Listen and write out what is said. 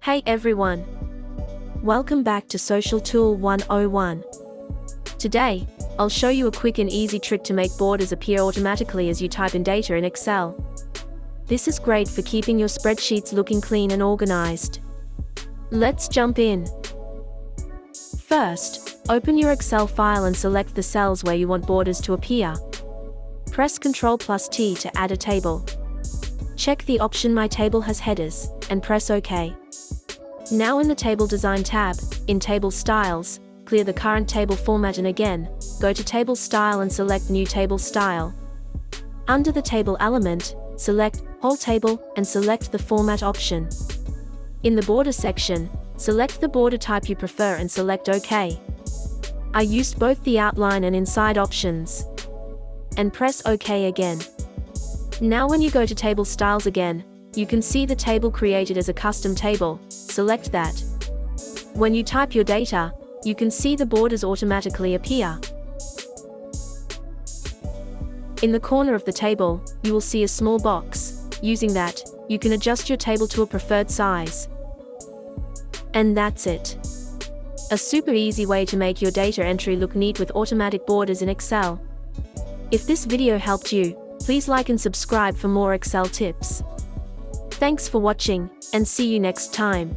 Hey everyone! Welcome back to Social Tool 101. Today, I'll show you a quick and easy trick to make borders appear automatically as you type in data in Excel. This is great for keeping your spreadsheets looking clean and organized. Let's jump in. First, open your Excel file and select the cells where you want borders to appear. Press Ctrl+T to add a table. Check the option My Table has headers, and press OK. Now in the Table Design tab, in Table Styles, clear the current table format and again, go to Table Style and select New Table Style. Under the table element, select Whole Table and select the Format option. In the Border section, select the border type you prefer and select OK. I used both the outline and inside options. And press OK again. Now when you go to Table Styles again, you can see the table created as a custom table. Select that. When you type your data, you can see the borders automatically appear. In the corner of the table, you will see a small box. Using that, you can adjust your table to a preferred size. And that's it. A super easy way to make your data entry look neat with automatic borders in Excel. If this video helped you, please like and subscribe for more Excel tips. Thanks for watching, and see you next time.